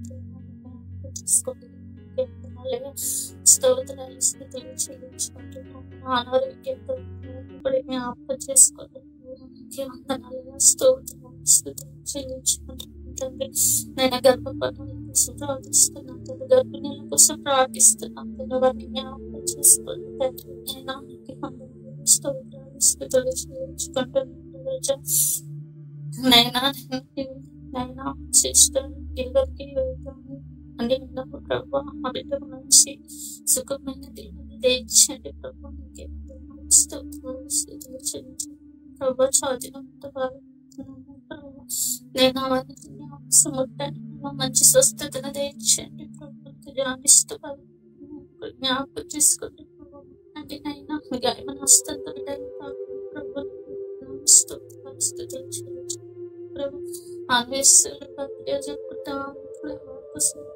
స్తోత్రాలు స్థుతులు చెల్లించుకుంటున్నాను. అనారోగ్యంతో జ్ఞాపకం చేసుకుంటున్నాను. స్తోత్రాలు స్థుతులు చెల్లించుకుంటున్నాను. తండ్రి నేను గర్భఫలం కోసం ప్రార్థిస్తున్నాను. గర్భిణీల కోసం ప్రార్థిస్తున్నాను. వారిని జ్ఞాపకం చేసుకోండి తండ్రి. నేను స్తోత్రాలు స్థుతులు చెల్లించుకుంటున్నాను. నైనా సిస్టర్ ఎవరికి వెళ్తాను అని ఉన్నప్పుడు ప్రభావ మా బిడ్డకు మంచి సుఖమైన దేవుని దయచేయండి ప్రభావ. ప్రభావ చాదినంత ప్రభావ నేను అవన్నీ అవసరముట్టాను. మంచి స్వస్థతను దయచేయండి ప్రభావ. ధ్యానిస్తూ జ్ఞాపకం చేసుకోండి ప్రభావ. అంటే నైనా గాయమైన వస్తుంది ప్రభావ.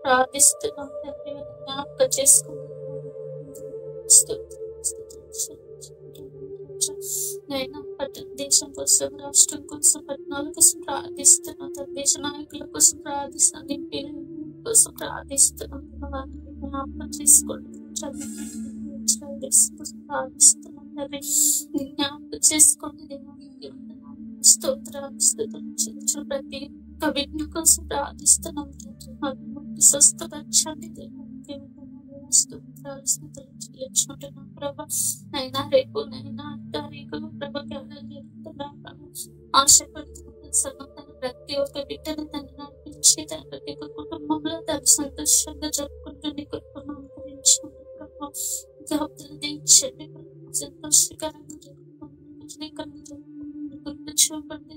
ప్రార్థిస్తున్నాం తండ్రి. జ్ఞాపకం చేసుకుంటున్నాం. దేశం కోసం, రాష్ట్రం కోసం, పట్టణాల కోసం ప్రార్థిస్తున్నాం. దేశ నాయకుల కోసం ప్రార్థిస్తున్నాం. ఎంపీల కోసం ప్రార్థిస్తున్నాం. వారిని జ్ఞాపకం చేసుకోండి. ప్రార్థిస్తున్నాం తండ్రి. జ్ఞాపకం చేసుకోండి దేవానికి. స్తోత్రాలు స్తుతులు చెల్లించిన ప్రతి ఒక్క బిడ్డ కోసం ప్రార్థిస్తున్నాం. స్వస్థపరచండి దేవానికి. స్తోత్రాలు స్తుతులు చెల్లించుకుంటున్నాం ప్రభా. అయినా రేపు నైనా తారీఖు ప్రభ ఆశపడుతున్న సంఘం తన ప్రతి ఒక్క బిడ్డను తను నడిపించి తన ప్రతి ఒక్క కుటుంబంలో తను సంతోషంగా జరుపుకుంటున్న కుటుంబం గురించి ప్రభా జవాబులు దించండి. సంతోషకరంగా జరుపుకుంటున్నాం. గుర్తు చూపండి.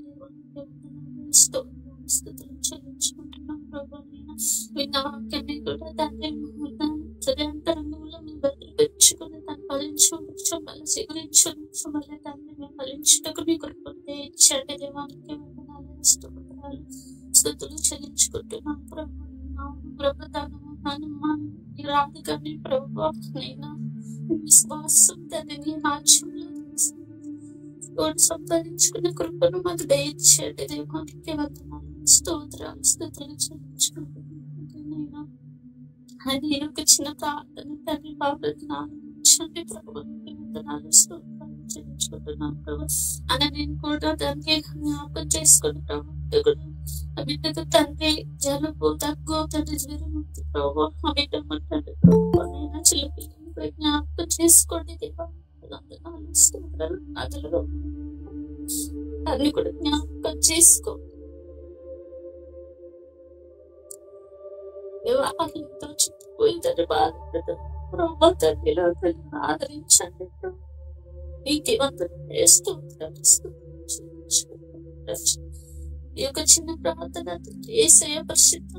స్థుతులు చెల్లించుకుంటున్నాం ప్రభా. విన్నావాక్యాన్ని కూడా తండ్రి అంతరంగంలో మేము భద్రపరుచుకుని తను ఫలించు మళ్ళీ చిగురించు మళ్ళీ తండ్రి మేము ఫలించుటకు మీ కృపను ఇచ్చండి దేవానికి. స్తోత్రాలు స్థుతులు చెల్లించుకుంటున్నాం ప్రభా. ప్రభుత్వం రాదు కానీ ప్రభా నేను విశ్వాసం తండ్రి రాజ్యంలో సంపాదించుకునే కృపను మాకు దయచేయండి దేవానికి వందనాలు. స్తోత్రాలు స్థుతులు చెల్లించుకుంటున్నాను. అది ఒక చిన్న ప్రార్థన తండ్రి బాబుని ప్రభావాలు స్తోత్రాలు చెల్లించుకుంటున్నాను ప్రభా. అని నేను కూడా దానికి జ్ఞాపకం చేసుకుని ప్రభు బిడ్డకు తండ్రి జలుబు దగ్గు తండ్రి జ్వరం ప్రభావ ఆ బిడ్డ తండ్రి ప్రభావ నేను చిన్నపిల్లలు జ్ఞాపకం చేసుకోండి దేవా. స్తోత్రాలు నదులు అన్ని కూడా జ్ఞాపకం చేసుకో. వివాహంతో చిక్కుపోయిందని బాధపడదు ప్రభావ. తండ్రిలో ఆదరించండి నీకే వందనాలు. స్తోత్రాలు ఈ యొక్క చిన్న ప్రార్థన యేసయ్య పరిశుద్ధ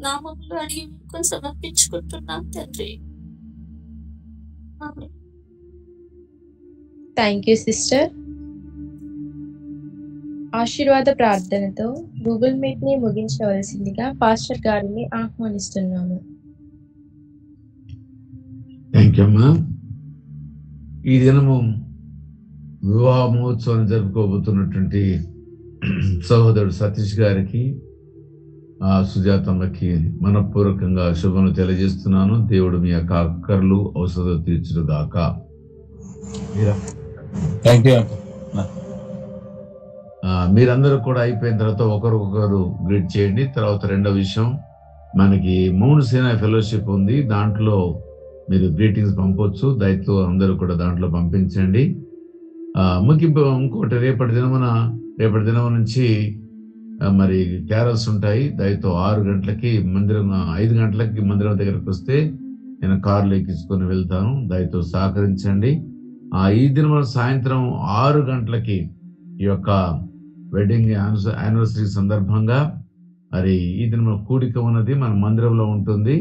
నామములో అడిగి మీకు సమర్పించుకుంటున్నాం తండ్రి. ఆమేన్. Thank you sister. ఆశీర్వాద ప్రార్థనతో గూగుల్ మీట్ ని ముగించవలసిందిగా పాస్టర్ గారిని ఆహ్వానిస్తున్నాము. థ్యాంక్ యూ అమ్మా. ఈ దినము వివాహ మహోత్సవాన్ని జరుపుకోబోతున్నటువంటి సహోదరుడు సతీష్ గారికి, సుజాతమ్మకి మనపూర్వకంగా శుభములు తెలియజేస్తున్నాను. దేవుడు మీ యొక్క అక్కర్లు ఔషధం తీర్చును గాక. మీరందరూ కూడా అయిపోయిన తర్వాత ఒకరికొకరు గ్రీట్ చేయండి. తర్వాత రెండో విషయం, మనకి మౌంట్ సీనాయ్ ఫెలోషిప్ ఉంది, దాంట్లో మీరు గ్రీటింగ్స్ పంపొచ్చు. దయతో అందరూ కూడా దాంట్లో పంపించండి. ముఖ్యంగా ఇంకోటి, రేపటి దినం నుంచి మరి క్యారల్స్ ఉంటాయి. దయతో 6 గంటలకి మందిరం, 5 గంటలకి మందిరం దగ్గరకు వస్తే నేను కార్లు ఎక్కించుకొని వెళ్తాను. దయతో సహకరించండి. ఈ దినం సాయంత్రం 6 గంటలకి ఈ యొక్క వెడ్డింగ్ యానివర్సరీ సందర్భంగా మరి ఈ దినం కూడిక ఉన్నది, మన మందిరంలో ఉంటుంది.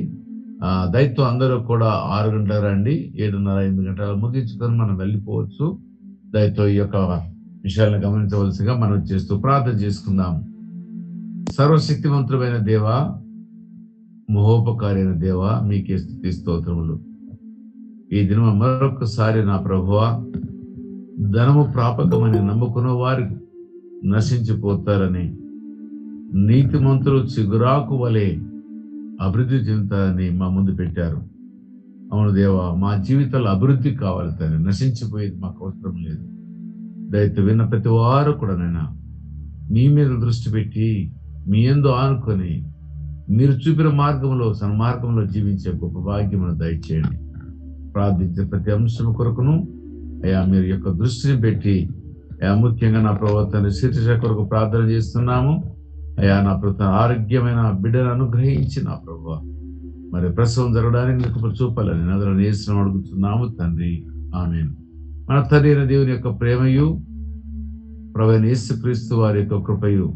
దయతో అందరూ కూడా 6 గంటలకు రండి. 7:30, 8 గంటలు ముగించుకొని మనం వెళ్ళిపోవచ్చు. దయతో ఈ యొక్క విషయాలను గమనించవలసిగా మనం చేస్తూ ప్రార్థన చేసుకుందాం. సర్వశక్తివంతుడైన దేవ, మహోపకారి అయిన దేవ, మీకే స్తుతి స్తోత్రములు. ఈ దినం మరొకసారి నా ప్రభువా ధనము ప్రాపకమని నమ్ముకున్న వారు నశించిపోతారని, నీతిమంతులు చిగురాకు వలె అభివృద్ధి చెందుతారని మా ముందు పెట్టారు. అవును దేవా, మా జీవితాల్లో అభివృద్ధి కావాలి తండ్రి, నశించిపోయేది మాకు అవసరం లేదు. దయతో విన్న ప్రతి వారు కూడా నైనా మీ మీద దృష్టి పెట్టి మీ యందు ఆనుకొని మీరు చూపిన మార్గంలో సన్మార్గంలో జీవించే గొప్ప భాగ్యమును దయచేయండి. ప్రార్థించే ప్రతి అంశం కొరకును అయ్యా మీరు యొక్క దృష్టిని పెట్టి అయ్యా ముఖ్యంగా నా ప్రవర్తన శీర్ష కొరకు ప్రార్థన చేస్తున్నాము. అయ్యా నా ప్రవర్తన ఆరోగ్యమైన బిడ్డను అనుగ్రహించి నా ప్రభువా మరి ప్రసవం జరగడానికి మీకు చూపాలని నదులను వేసిన అడుగుతున్నాము తండ్రి. ఆమేన్. మన తండ్రి అయిన దేవుని యొక్క ప్రేమయు ప్రభువైన యేసుక్రీస్తు వారి యొక్క కృపయు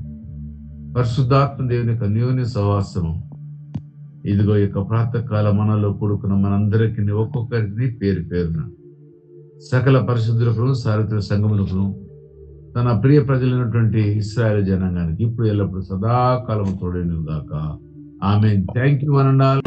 పరిశుద్ధాత్మ దేవుని యొక్క అన్యోన్య సహవాసము ఇదిగో యొక్క ప్రాతకాల మనలో కూడుకున్న మనందరికీ ఒక్కొక్కరికి పేరు పేరున సకల పరిశుద్ధులకు సార్వత్రిక సంఘములకు తన ప్రియ ప్రజలైనటువంటి ఇశ్రాయేలు జనాంగానికి ఇప్పుడు ఎల్లప్పుడు సదాకాలము తోడైనగాక. ఆమేన్. Thank you అనండాలి.